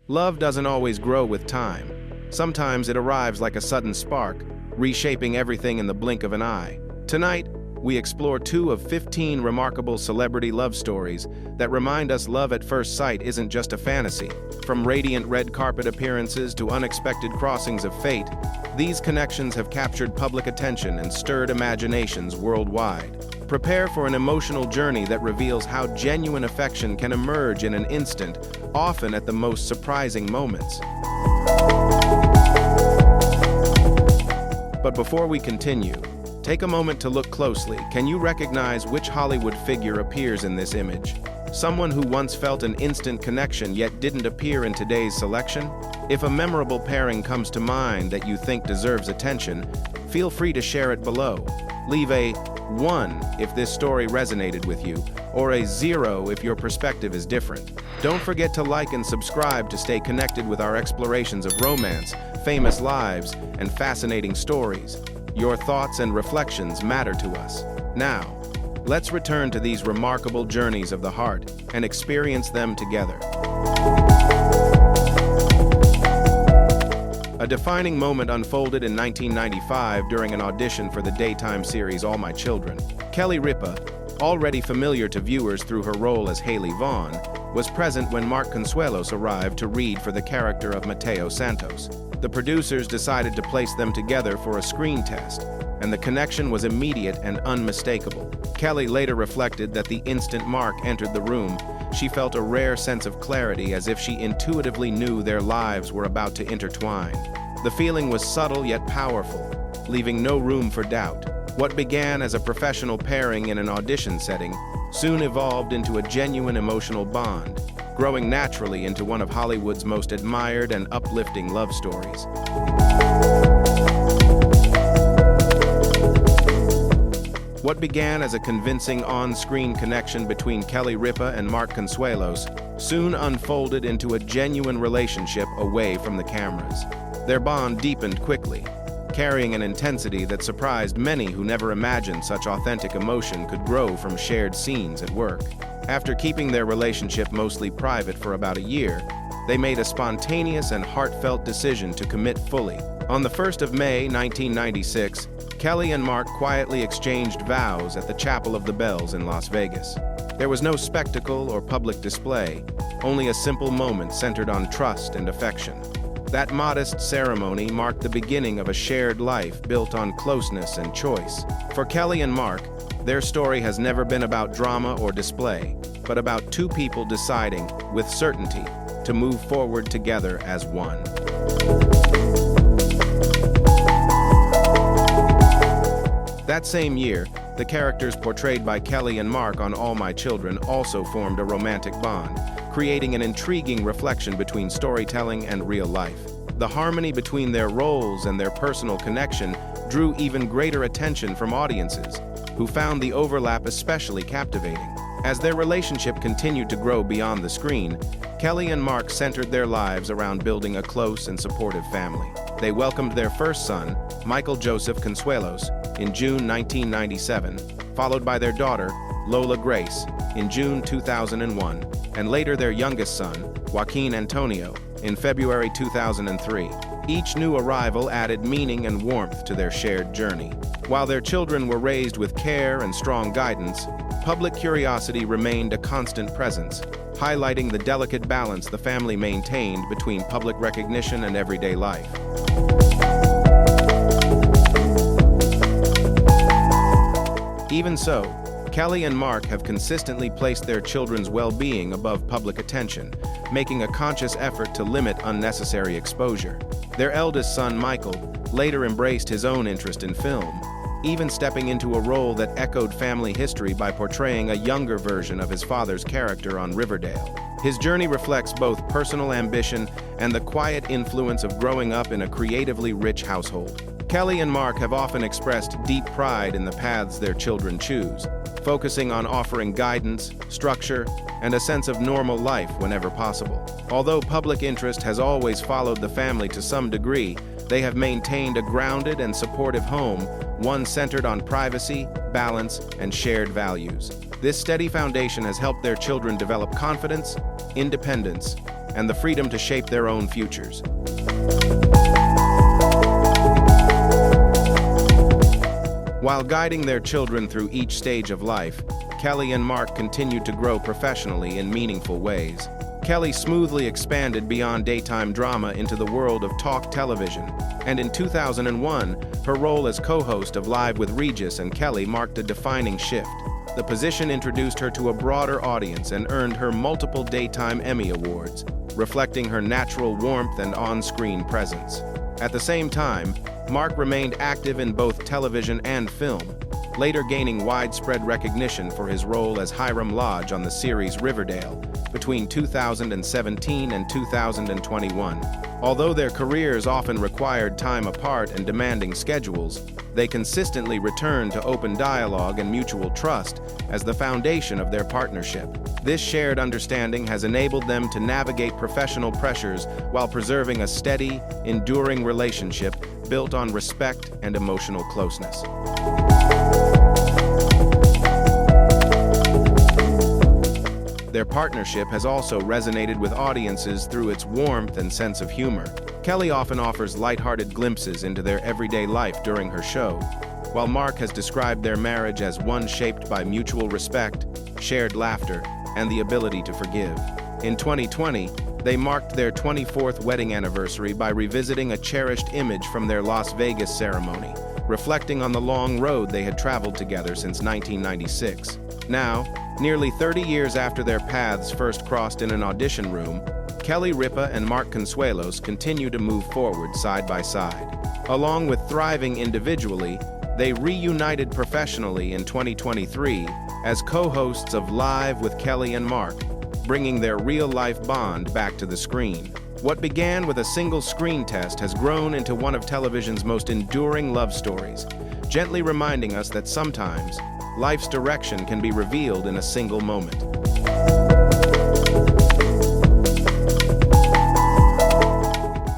Love doesn't always grow with time. Sometimes it arrives like a sudden spark, reshaping everything in the blink of an eye. Tonight, we explore 2 of 15 remarkable celebrity love stories that remind us love at first sight isn't just a fantasy. From radiant red carpet appearances to unexpected crossings of fate, these connections have captured public attention and stirred imaginations worldwide. Prepare for an emotional journey that reveals how genuine affection can emerge in an instant, often at the most surprising moments. But before we continue, take a moment to look closely. Can you recognize which Hollywood figure appears in this image? Someone who once felt an instant connection yet didn't appear in today's selection? If a memorable pairing comes to mind that you think deserves attention, feel free to share it below. Leave a 1 if this story resonated with you, or a 0 if your perspective is different. Don't forget to like and subscribe to stay connected with our explorations of romance, famous lives, and fascinating stories. Your thoughts and reflections matter to us. Now, let's return to these remarkable journeys of the heart and experience them together. A defining moment unfolded in 1995 during an audition for the daytime series All My Children. Kelly Ripa, already familiar to viewers through her role as Hailey Vaughn, was present when Consuelos arrived to read for the character of Mateo Santos. The producers decided to place them together for a screen test, and the connection was immediate and unmistakable. Kelly later reflected that the instant Mark entered the room, she felt a rare sense of clarity, as if she intuitively knew their lives were about to intertwine. The feeling was subtle yet powerful, leaving no room for doubt. What began as a professional pairing in an audition setting soon evolved into a genuine emotional bond, growing naturally into one of Hollywood's most admired and uplifting love stories. What began as a convincing on-screen connection between Kelly Ripa and Consuelos soon unfolded into a genuine relationship away from the cameras. Their bond deepened quickly, carrying an intensity that surprised many who never imagined such authentic emotion could grow from shared scenes at work. After keeping their relationship mostly private for about a year, they made a spontaneous and heartfelt decision to commit fully. On the 1st of May, 1996, Kelly and Mark quietly exchanged vows at the Chapel of the Bells in Las Vegas. There was no spectacle or public display, only a simple moment centered on trust and affection. That modest ceremony marked the beginning of a shared life built on closeness and choice. For Kelly and Mark, their story has never been about drama or display, but about 2 people deciding, with certainty, to move forward together as one. That same year, the characters portrayed by Kelly and Mark on All My Children also formed a romantic bond, creating an intriguing reflection between storytelling and real life. The harmony between their roles and their personal connection drew even greater attention from audiences, who found the overlap especially captivating. As their relationship continued to grow beyond the screen, Kelly and Mark centered their lives around building a close and supportive family. They welcomed their first son, Michael Joseph Consuelos, in June 1997, followed by their daughter, Lola Grace, in June 2001, and later their youngest son, Joaquin Antonio, in February 2003. Each new arrival added meaning and warmth to their shared journey. While their children were raised with care and strong guidance, public curiosity remained a constant presence, highlighting the delicate balance the family maintained between public recognition and everyday life. Even so, Kelly and Mark have consistently placed their children's well-being above public attention, making a conscious effort to limit unnecessary exposure. Their eldest son, Michael, later embraced his own interest in film, even stepping into a role that echoed family history by portraying a younger version of his father's character on Riverdale. His journey reflects both personal ambition and the quiet influence of growing up in a creatively rich household. Kelly and Mark have often expressed deep pride in the paths their children choose, focusing on offering guidance, structure, and a sense of normal life whenever possible. Although public interest has always followed the family to some degree, they have maintained a grounded and supportive home, one centered on privacy, balance, and shared values. This steady foundation has helped their children develop confidence, independence, and the freedom to shape their own futures. While guiding their children through each stage of life, Kelly and Mark continued to grow professionally in meaningful ways. Kelly smoothly expanded beyond daytime drama into the world of talk television, and in 2001, her role as co-host of Live with Regis and Kelly marked a defining shift. The position introduced her to a broader audience and earned her multiple daytime Emmy Awards, reflecting her natural warmth and on-screen presence. At the same time, Mark remained active in both television and film, later gaining widespread recognition for his role as Hiram Lodge on the series Riverdale between 2017 and 2021. Although their careers often required time apart and demanding schedules, they consistently returned to open dialogue and mutual trust as the foundation of their partnership. This shared understanding has enabled them to navigate professional pressures while preserving a steady, enduring relationship built on respect and emotional closeness. Their partnership has also resonated with audiences through its warmth and sense of humor. Kelly often offers lighthearted glimpses into their everyday life during her show, while Mark has described their marriage as one shaped by mutual respect, shared laughter, and the ability to forgive. In 2020, they marked their 24th wedding anniversary by revisiting a cherished image from their Las Vegas ceremony, reflecting on the long road they had traveled together since 1996. Now, nearly 30 years after their paths first crossed in an audition room, Kelly Ripa and Mark Consuelos continue to move forward side by side. Along with thriving individually, they reunited professionally in 2023 as co-hosts of Live with Kelly and Mark, bringing their real-life bond back to the screen. What began with a single screen test has grown into one of television's most enduring love stories, gently reminding us that sometimes life's direction can be revealed in a single moment.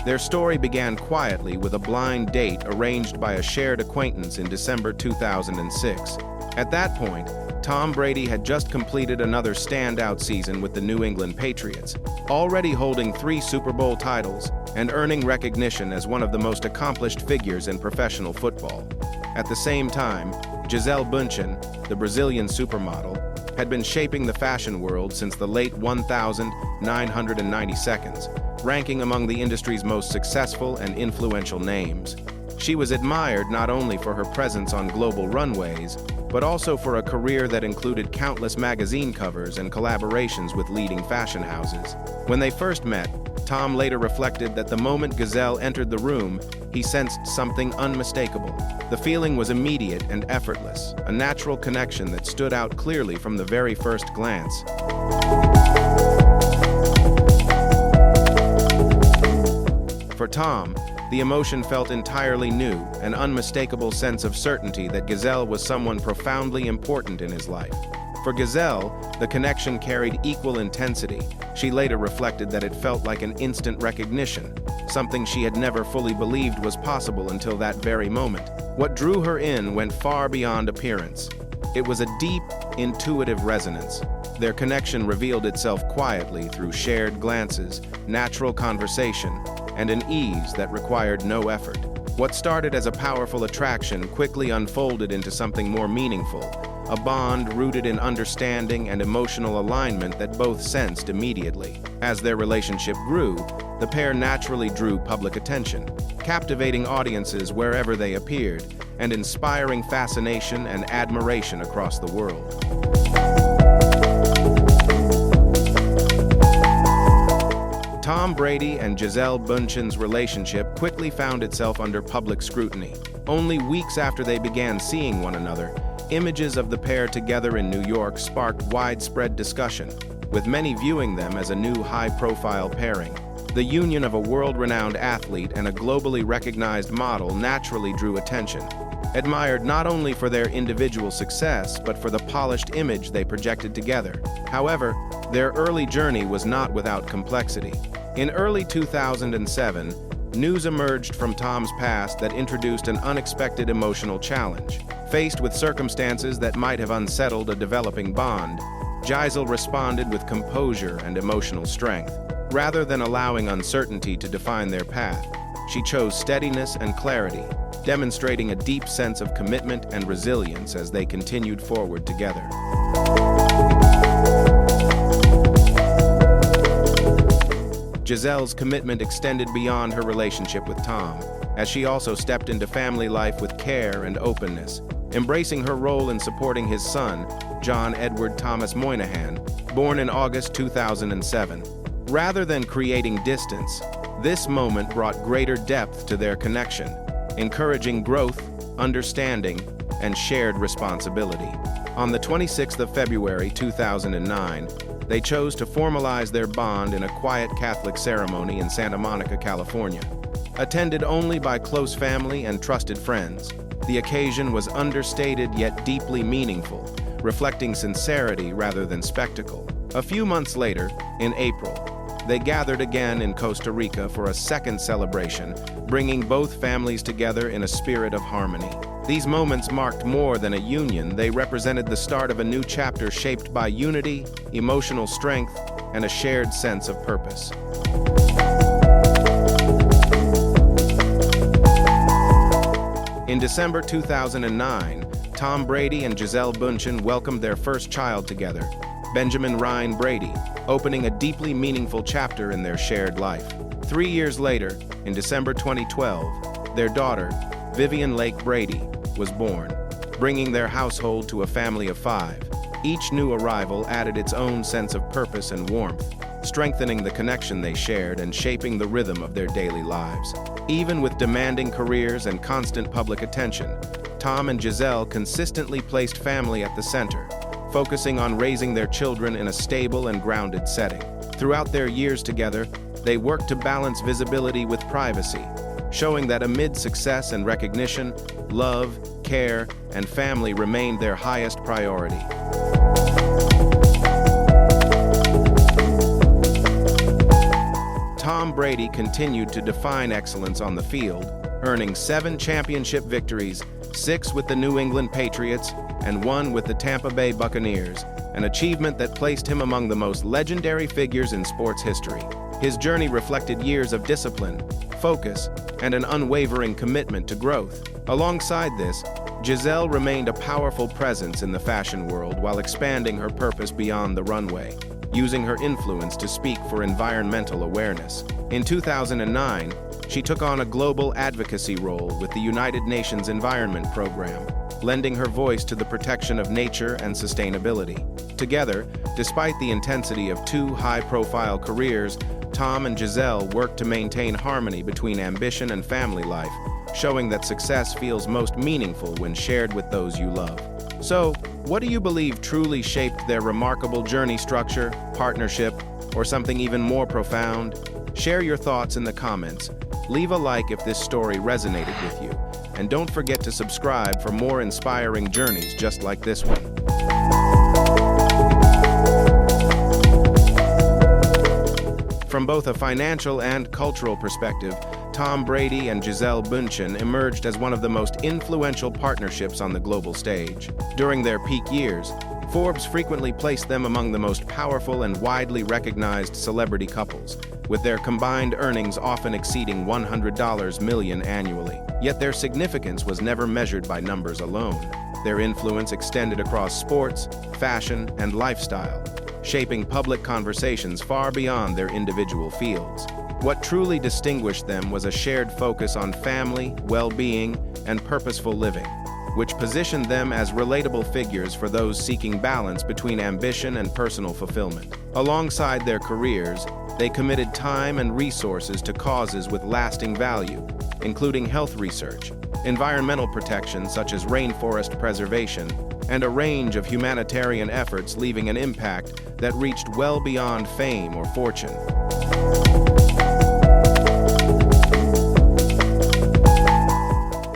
Their story began quietly with a blind date arranged by a shared acquaintance in December 2006. At that point, Tom Brady had just completed another standout season with the New England Patriots, already holding 3 Super Bowl titles and earning recognition as one of the most accomplished figures in professional football. At the same time, Gisele Bündchen, the Brazilian supermodel, had been shaping the fashion world since the late 1992, ranking among the industry's most successful and influential names. She was admired not only for her presence on global runways, but also for a career that included countless magazine covers and collaborations with leading fashion houses. When they first met, Tom later reflected that the moment Gisele entered the room, he sensed something unmistakable. The feeling was immediate and effortless, a natural connection that stood out clearly from the very first glance. For Tom, the emotion felt entirely new, an unmistakable sense of certainty that Gisele was someone profoundly important in his life. For Gisele, the connection carried equal intensity. She later reflected that it felt like an instant recognition, something she had never fully believed was possible until that very moment. What drew her in went far beyond appearance. It was a deep, intuitive resonance. Their connection revealed itself quietly through shared glances, natural conversation, and an ease that required no effort. What started as a powerful attraction quickly unfolded into something more meaningful, a bond rooted in understanding and emotional alignment that both sensed immediately. As their relationship grew, the pair naturally drew public attention, captivating audiences wherever they appeared, and inspiring fascination and admiration across the world. Tom Brady and Gisele Bündchen's relationship quickly found itself under public scrutiny. Only weeks after they began seeing one another, images of the pair together in New York sparked widespread discussion, with many viewing them as a new high-profile pairing. The union of a world-renowned athlete and a globally recognized model naturally drew attention, admired not only for their individual success, but for the polished image they projected together. However, their early journey was not without complexity. In early 2007, news emerged from Tom's past that introduced an unexpected emotional challenge. Faced with circumstances that might have unsettled a developing bond, Gisele responded with composure and emotional strength. Rather than allowing uncertainty to define their path, she chose steadiness and clarity, demonstrating a deep sense of commitment and resilience as they continued forward together. Giselle's commitment extended beyond her relationship with Tom, as she also stepped into family life with care and openness, embracing her role in supporting his son, John Edward Thomas Moynihan, born in August 2007. Rather than creating distance, this moment brought greater depth to their connection, encouraging growth, understanding, and shared responsibility. On the 26th of February 2009, they chose to formalize their bond in a quiet Catholic ceremony in Santa Monica, California. Attended only by close family and trusted friends, the occasion was understated yet deeply meaningful, reflecting sincerity rather than spectacle. A few months later, in April, they gathered again in Costa Rica for a second celebration, bringing both families together in a spirit of harmony. These moments marked more than a union. They represented the start of a new chapter shaped by unity, emotional strength, and a shared sense of purpose. In December 2009, Tom Brady and Gisele Bündchen welcomed their first child together, Benjamin Ryan Brady, opening a deeply meaningful chapter in their shared life. 3 years later, in December 2012, their daughter, Vivian Lake Brady, was born, bringing their household to a family of 5. Each new arrival added its own sense of purpose and warmth, strengthening the connection they shared and shaping the rhythm of their daily lives. Even with demanding careers and constant public attention, Tom and Gisele consistently placed family at the center, focusing on raising their children in a stable and grounded setting. Throughout their years together, they worked to balance visibility with privacy, showing that amid success and recognition, love, care, and family remained their highest priority. Tom Brady continued to define excellence on the field, earning 7 championship victories, 6 with the New England Patriots, and 1 with the Tampa Bay Buccaneers, an achievement that placed him among the most legendary figures in sports history. His journey reflected years of discipline, focus, and an unwavering commitment to growth. Alongside this, Gisele remained a powerful presence in the fashion world while expanding her purpose beyond the runway, using her influence to speak for environmental awareness. In 2009, she took on a global advocacy role with the United Nations Environment Program, lending her voice to the protection of nature and sustainability. Together, despite the intensity of 2 high-profile careers, Tom and Gisele worked to maintain harmony between ambition and family life, showing that success feels most meaningful when shared with those you love. So, what do you believe truly shaped their remarkable journey? Structure, partnership, or something even more profound? Share your thoughts in the comments. Leave a like if this story resonated with you. And don't forget to subscribe for more inspiring journeys just like this one. From both a financial and cultural perspective, Tom Brady and Gisele Bündchen emerged as one of the most influential partnerships on the global stage. During their peak years, Forbes frequently placed them among the most powerful and widely recognized celebrity couples, with their combined earnings often exceeding $100 million annually. Yet their significance was never measured by numbers alone. Their influence extended across sports, fashion, and lifestyle, shaping public conversations far beyond their individual fields. What truly distinguished them was a shared focus on family, well-being, and purposeful living, which positioned them as relatable figures for those seeking balance between ambition and personal fulfillment. Alongside their careers, they committed time and resources to causes with lasting value, including health research, environmental protection such as rainforest preservation, and a range of humanitarian efforts, leaving an impact that reached well beyond fame or fortune.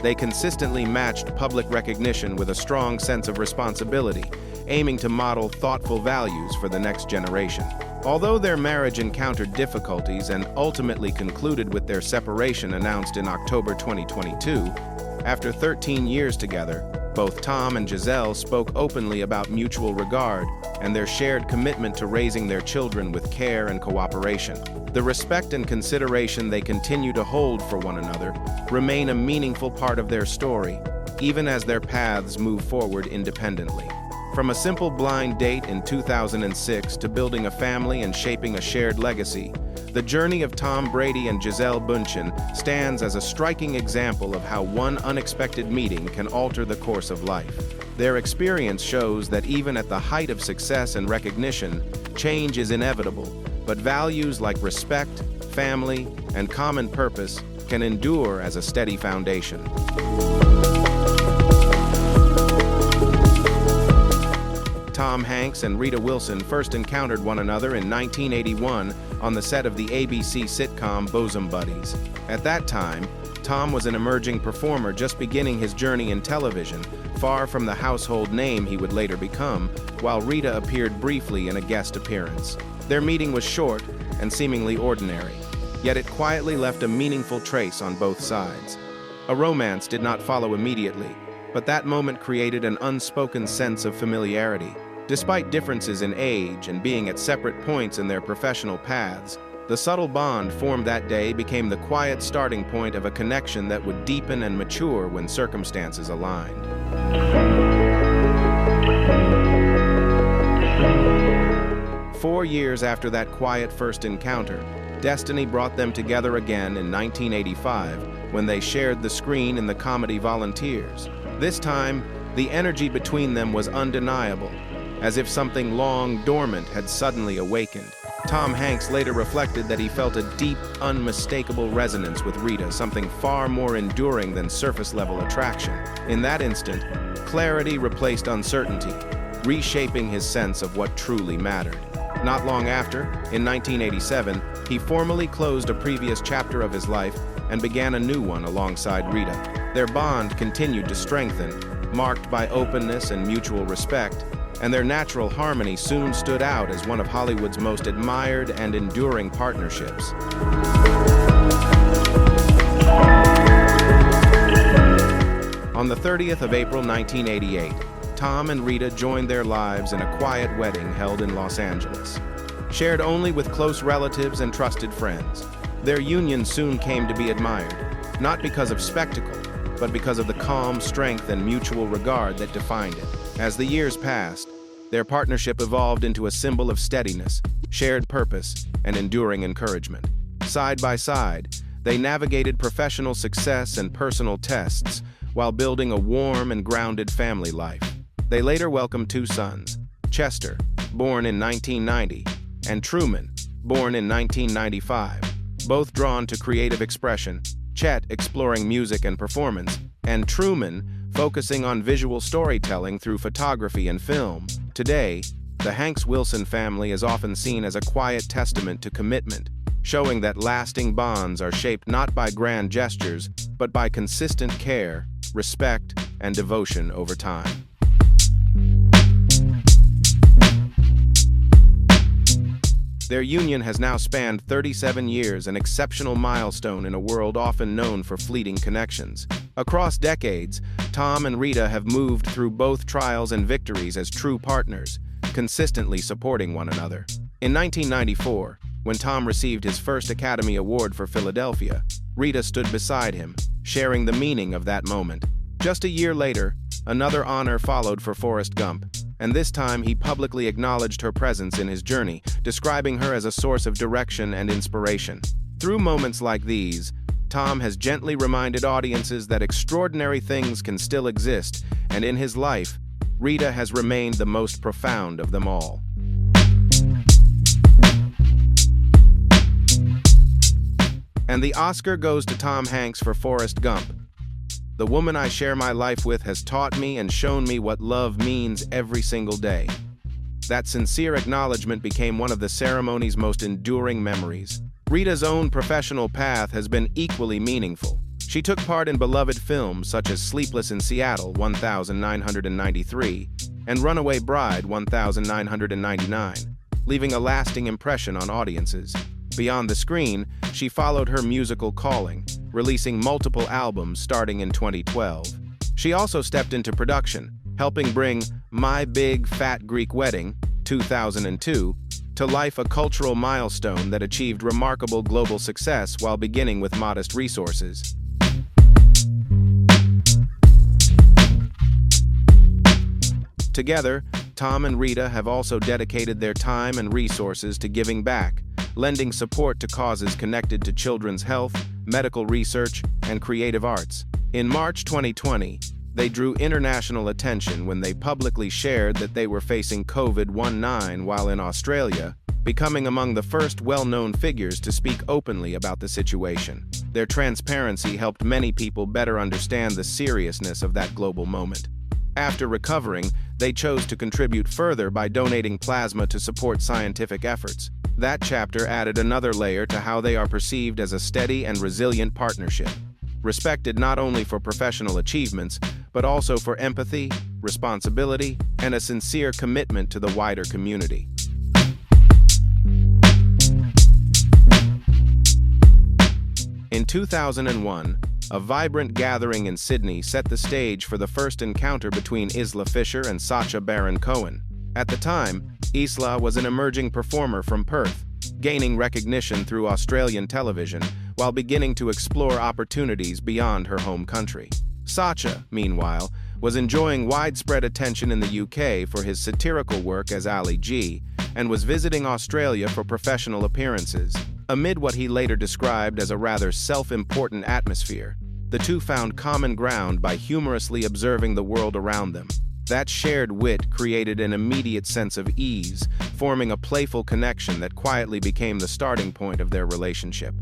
They consistently matched public recognition with a strong sense of responsibility, aiming to model thoughtful values for the next generation. Although their marriage encountered difficulties and ultimately concluded with their separation announced in October 2022, after 13 years together, both Tom and Gisele spoke openly about mutual regard and their shared commitment to raising their children with care and cooperation. The respect and consideration they continue to hold for one another remain a meaningful part of their story, even as their paths move forward independently. From a simple blind date in 2006 to building a family and shaping a shared legacy, the journey of Tom Brady and Gisele Bündchen stands as a striking example of how one unexpected meeting can alter the course of life. Their experience shows that even at the height of success and recognition, change is inevitable, but values like respect, family, and common purpose can endure as a steady foundation. Tom Hanks and Rita Wilson first encountered one another in 1981 on the set of the ABC sitcom Bosom Buddies. At that time, Tom was an emerging performer just beginning his journey in television, far from the household name he would later become, while Rita appeared briefly in a guest appearance. Their meeting was short and seemingly ordinary, yet it quietly left a meaningful trace on both sides. A romance did not follow immediately, but that moment created an unspoken sense of familiarity. Despite differences in age and being at separate points in their professional paths, the subtle bond formed that day became the quiet starting point of a connection that would deepen and mature when circumstances aligned. 4 years after that quiet first encounter, destiny brought them together again in 1985 when they shared the screen in the comedy Volunteers. This time, the energy between them was undeniable, as if something long dormant had suddenly awakened. Tom Hanks later reflected that he felt a deep, unmistakable resonance with Rita, something far more enduring than surface-level attraction. In that instant, clarity replaced uncertainty, reshaping his sense of what truly mattered. Not long after, in 1987, he formally closed a previous chapter of his life and began a new one alongside Rita. Their bond continued to strengthen, marked by openness and mutual respect, and their natural harmony soon stood out as one of Hollywood's most admired and enduring partnerships. On the 30th of April 1988, Tom and Rita joined their lives in a quiet wedding held in Los Angeles. Shared only with close relatives and trusted friends, their union soon came to be admired, not because of spectacle, but because of the calm strength and mutual regard that defined it. As the years passed, their partnership evolved into a symbol of steadiness, shared purpose, and enduring encouragement. Side by side, they navigated professional success and personal tests while building a warm and grounded family life. They later welcomed 2 sons, Chester, born in 1990, and Truman, born in 1995, both drawn to creative expression, Chet exploring music and performance, and Truman focusing on visual storytelling through photography and film. Today, the Hanks-Wilson family is often seen as a quiet testament to commitment, showing that lasting bonds are shaped not by grand gestures, but by consistent care, respect, and devotion over time. Their union has now spanned 37 years, an exceptional milestone in a world often known for fleeting connections. Across decades, Tom and Rita have moved through both trials and victories as true partners, consistently supporting one another. In 1994, when Tom received his first Academy Award for Philadelphia, Rita stood beside him, sharing the meaning of that moment. Just a year later, another honor followed for Forrest Gump, and this time he publicly acknowledged her presence in his journey, describing her as a source of direction and inspiration. Through moments like these, Tom has gently reminded audiences that extraordinary things can still exist, and in his life, Rita has remained the most profound of them all. And the Oscar goes to Tom Hanks for Forrest Gump. The woman I share my life with has taught me and shown me what love means every single day. That sincere acknowledgement became one of the ceremony's most enduring memories. Rita's own professional path has been equally meaningful. She took part in beloved films such as Sleepless in Seattle, 1993, and Runaway Bride, 1999, leaving a lasting impression on audiences. Beyond the screen, she followed her musical calling, releasing multiple albums starting in 2012. She also stepped into production, helping bring My Big Fat Greek Wedding, 2002, to life a cultural milestone that achieved remarkable global success while beginning with modest resources. Together, Tom and Rita have also dedicated their time and resources to giving back, lending support to causes connected to children's health, medical research, and creative arts. In March 2020, they drew international attention when they publicly shared that they were facing COVID-19 while in Australia, becoming among the first well-known figures to speak openly about the situation. Their transparency helped many people better understand the seriousness of that global moment. After recovering, they chose to contribute further by donating plasma to support scientific efforts. That chapter added another layer to how they are perceived as a steady and resilient partnership, respected not only for professional achievements, but also for empathy, responsibility, and a sincere commitment to the wider community. In 2001, a vibrant gathering in Sydney set the stage for the first encounter between Isla Fisher and Sacha Baron Cohen. At the time, Isla was an emerging performer from Perth, gaining recognition through Australian television while beginning to explore opportunities beyond her home country. Sacha, meanwhile, was enjoying widespread attention in the UK for his satirical work as Ali G, and was visiting Australia for professional appearances. Amid what he later described as a rather self-important atmosphere, the two found common ground by humorously observing the world around them. That shared wit created an immediate sense of ease, forming a playful connection that quietly became the starting point of their relationship.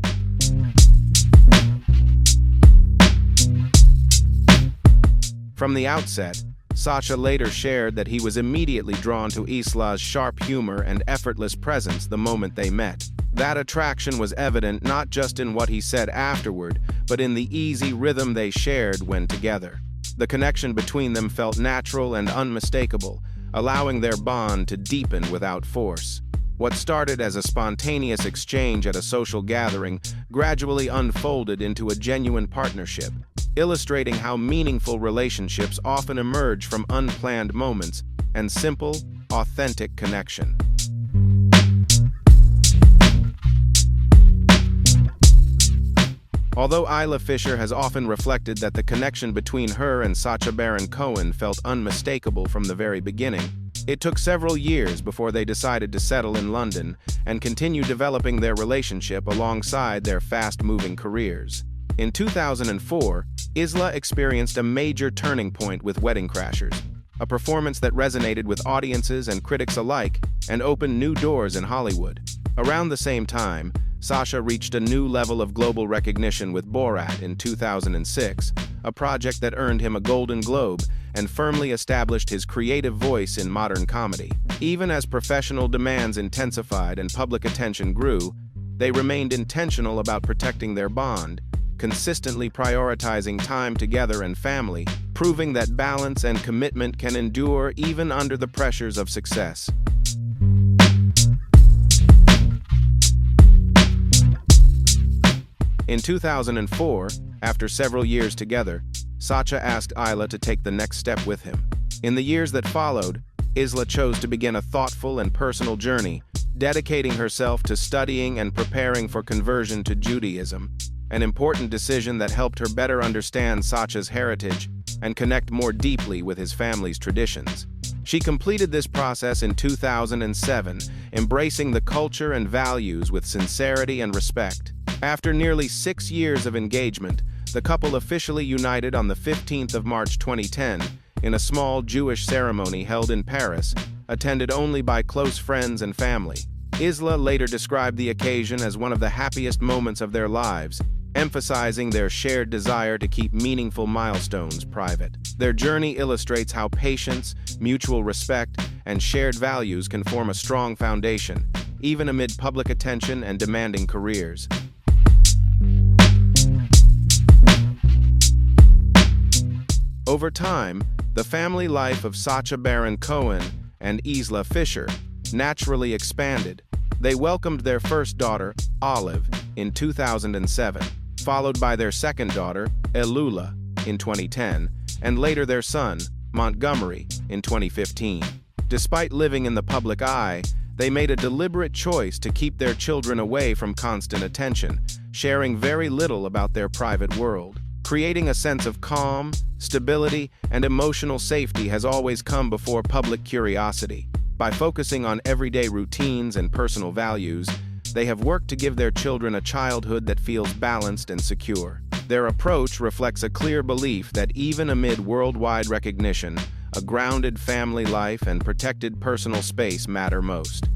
From the outset, Sacha later shared that he was immediately drawn to Isla's sharp humor and effortless presence the moment they met. That attraction was evident not just in what he said afterward, but in the easy rhythm they shared when together. The connection between them felt natural and unmistakable, allowing their bond to deepen without force. What started as a spontaneous exchange at a social gathering gradually unfolded into a genuine partnership, illustrating how meaningful relationships often emerge from unplanned moments and simple, authentic connection. Although Isla Fisher has often reflected that the connection between her and Sacha Baron Cohen felt unmistakable from the very beginning, it took several years before they decided to settle in London and continue developing their relationship alongside their fast-moving careers. In 2004, Isla experienced a major turning point with Wedding Crashers, a performance that resonated with audiences and critics alike and opened new doors in Hollywood. Around the same time, Sacha reached a new level of global recognition with Borat in 2006, a project that earned him a Golden Globe and firmly established his creative voice in modern comedy. Even as professional demands intensified and public attention grew, they remained intentional about protecting their bond, consistently prioritizing time together and family, proving that balance and commitment can endure even under the pressures of success. In 2004, after several years together, Sacha asked Isla to take the next step with him. In the years that followed, Isla chose to begin a thoughtful and personal journey, dedicating herself to studying and preparing for conversion to Judaism, an important decision that helped her better understand Sacha's heritage and connect more deeply with his family's traditions. She completed this process in 2007, embracing the culture and values with sincerity and respect. After nearly 6 years of engagement, the couple officially united on the 15th of March 2010 in a small Jewish ceremony held in Paris, attended only by close friends and family. Isla later described the occasion as one of the happiest moments of their lives, emphasizing their shared desire to keep meaningful milestones private. Their journey illustrates how patience, mutual respect, and shared values can form a strong foundation, even amid public attention and demanding careers. Over time, the family life of Sacha Baron Cohen and Isla Fisher naturally expanded. They welcomed their first daughter, Olive, in 2007, followed by their second daughter, Elula, in 2010, and later their son, Montgomery, in 2015. Despite living in the public eye, They made a deliberate choice to keep their children away from constant attention, sharing very little about their private world. Creating a sense of calm, stability, and emotional safety has always come before public curiosity. By focusing on everyday routines and personal values, they have worked to give their children a childhood that feels balanced and secure. Their approach reflects a clear belief that even amid worldwide recognition, a grounded family life and protected personal space matter most.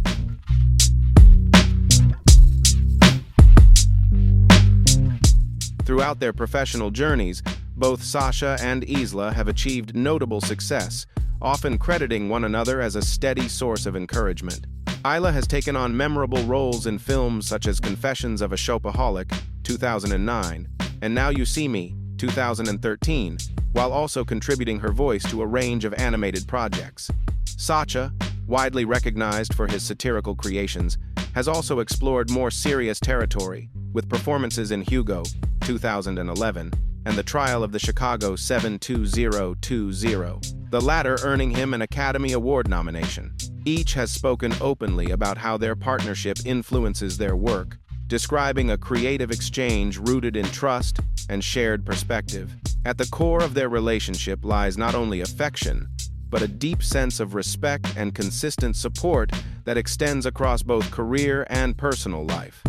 Throughout their professional journeys, both Sacha and Isla have achieved notable success, often crediting one another as a steady source of encouragement. Isla has taken on memorable roles in films such as Confessions of a Shopaholic, 2009, and Now You See Me, 2013, while also contributing her voice to a range of animated projects. Sacha, widely recognized for his satirical creations, has also explored more serious territory, with performances in Hugo, 2011, and The Trial of the Chicago 72020, the latter earning him an Academy Award nomination. Each has spoken openly about how their partnership influences their work, describing a creative exchange rooted in trust and shared perspective. At the core of their relationship lies not only affection, but a deep sense of respect and consistent support that extends across both career and personal life.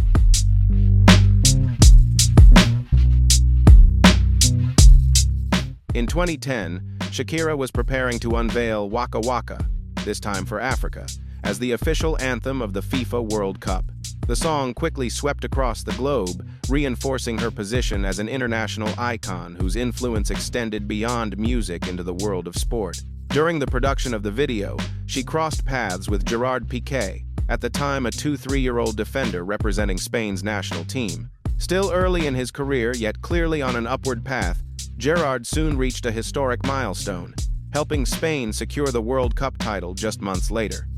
In 2010, Shakira was preparing to unveil Waka Waka, this time for Africa, as the official anthem of the FIFA World Cup. The song quickly swept across the globe, reinforcing her position as an international icon whose influence extended beyond music into the world of sport. During the production of the video, she crossed paths with Gerard Pique, at the time a 23-year-old defender representing Spain's national team. Still early in his career, yet clearly on an upward path, Gerard soon reached a historic milestone, helping Spain secure the World Cup title just months later.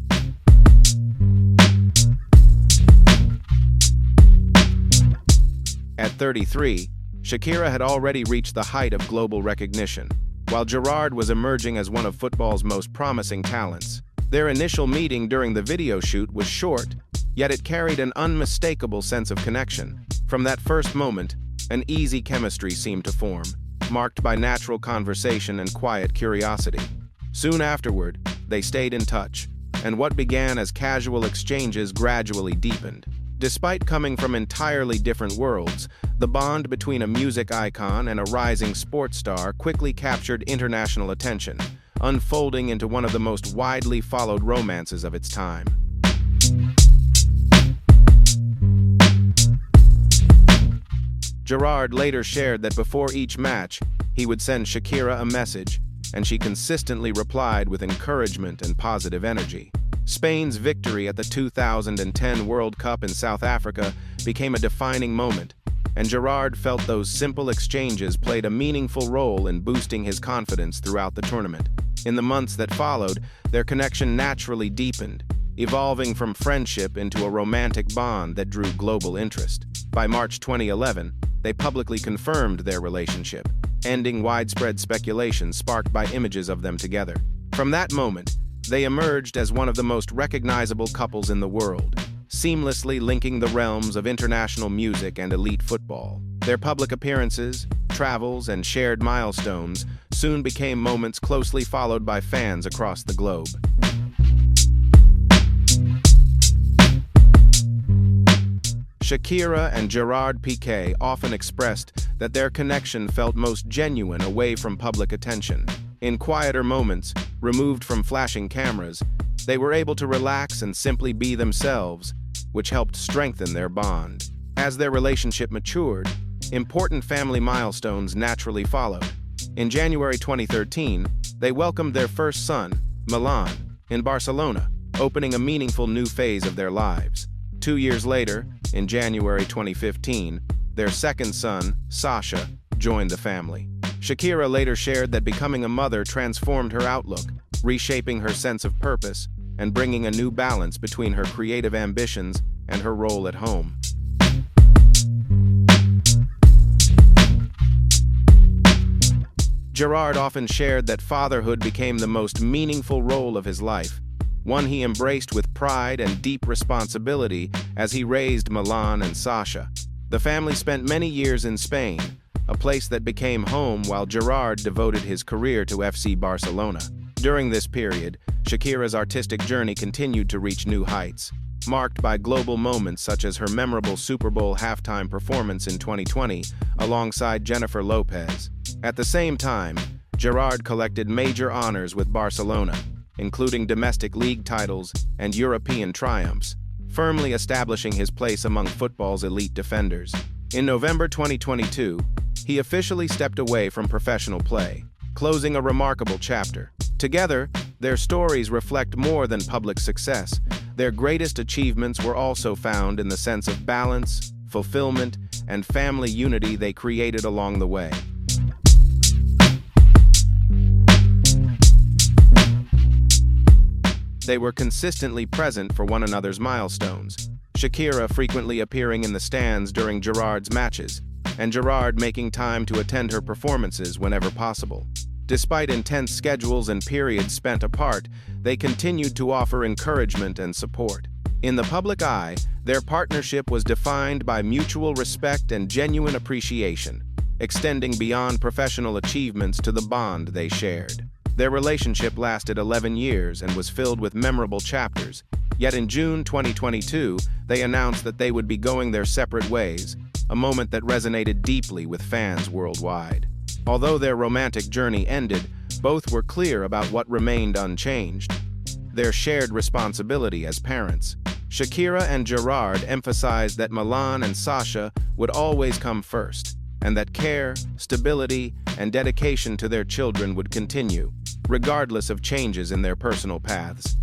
At 33, Shakira had already reached the height of global recognition, while Gerard was emerging as one of football's most promising talents. Their initial meeting during the video shoot was short, yet it carried an unmistakable sense of connection. From that first moment, an easy chemistry seemed to form, marked by natural conversation and quiet curiosity. Soon afterward, they stayed in touch, and what began as casual exchanges gradually deepened. Despite coming from entirely different worlds, the bond between a music icon and a rising sports star quickly captured international attention, unfolding into one of the most widely followed romances of its time. Gerard later shared that before each match, he would send Shakira a message, and she consistently replied with encouragement and positive energy. Spain's victory at the 2010 World Cup in South Africa became a defining moment, and Gerard felt those simple exchanges played a meaningful role in boosting his confidence throughout the tournament. In the months that followed, their connection naturally deepened, evolving from friendship into a romantic bond that drew global interest. By March 2011, they publicly confirmed their relationship, ending widespread speculation sparked by images of them together. From that moment, they emerged as one of the most recognizable couples in the world, seamlessly linking the realms of international music and elite football. Their public appearances, travels, and shared milestones soon became moments closely followed by fans across the globe. Shakira and Gerard Pique often expressed that their connection felt most genuine away from public attention. In quieter moments, removed from flashing cameras, they were able to relax and simply be themselves, which helped strengthen their bond. As their relationship matured, important family milestones naturally followed. In January 2013, they welcomed their first son, Milan, in Barcelona, opening a meaningful new phase of their lives. 2 years later, in January 2015, their second son, Sacha, joined the family. Shakira later shared that becoming a mother transformed her outlook, reshaping her sense of purpose and bringing a new balance between her creative ambitions and her role at home. Gerard often shared that fatherhood became the most meaningful role of his life, one he embraced with pride and deep responsibility as he raised Milan and Sacha. The family spent many years in Spain, a place that became home while Gerard devoted his career to FC Barcelona. During this period, Shakira's artistic journey continued to reach new heights, marked by global moments such as her memorable Super Bowl halftime performance in 2020 alongside Jennifer Lopez. At the same time, Gerard collected major honors with Barcelona, including domestic league titles and European triumphs, firmly establishing his place among football's elite defenders. In November 2022, he officially stepped away from professional play, closing a remarkable chapter. Together, their stories reflect more than public success. Their greatest achievements were also found in the sense of balance, fulfillment, and family unity they created along the way. They were consistently present for one another's milestones, Shakira frequently appearing in the stands during Gerard's matches, and Gerard making time to attend her performances whenever possible. Despite intense schedules and periods spent apart, they continued to offer encouragement and support. In the public eye, their partnership was defined by mutual respect and genuine appreciation, extending beyond professional achievements to the bond they shared. Their relationship lasted 11 years and was filled with memorable chapters, yet in June 2022, they announced that they would be going their separate ways, a moment that resonated deeply with fans worldwide. Although their romantic journey ended, both were clear about what remained unchanged: their shared responsibility as parents. Shakira and Gerard emphasized that Milan and Sacha would always come first, and that care, stability, and dedication to their children would continue, regardless of changes in their personal paths.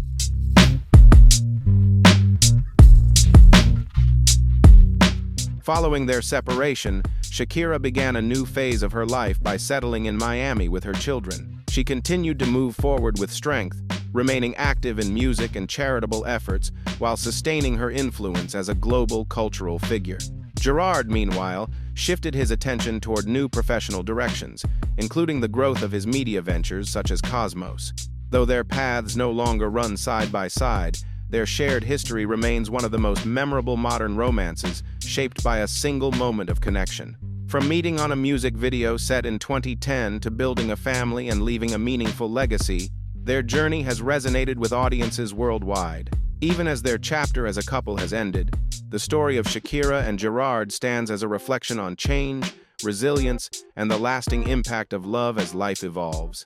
Following their separation, Shakira began a new phase of her life by settling in Miami with her children. She continued to move forward with strength, remaining active in music and charitable efforts while sustaining her influence as a global cultural figure. Gerard, meanwhile, shifted his attention toward new professional directions, including the growth of his media ventures such as Cosmos. Though their paths no longer run side by side, their shared history remains one of the most memorable modern romances, shaped by a single moment of connection. From meeting on a music video set in 2010 to building a family and leaving a meaningful legacy, their journey has resonated with audiences worldwide. Even as their chapter as a couple has ended, the story of Shakira and Gerard stands as a reflection on change, resilience, and the lasting impact of love as life evolves.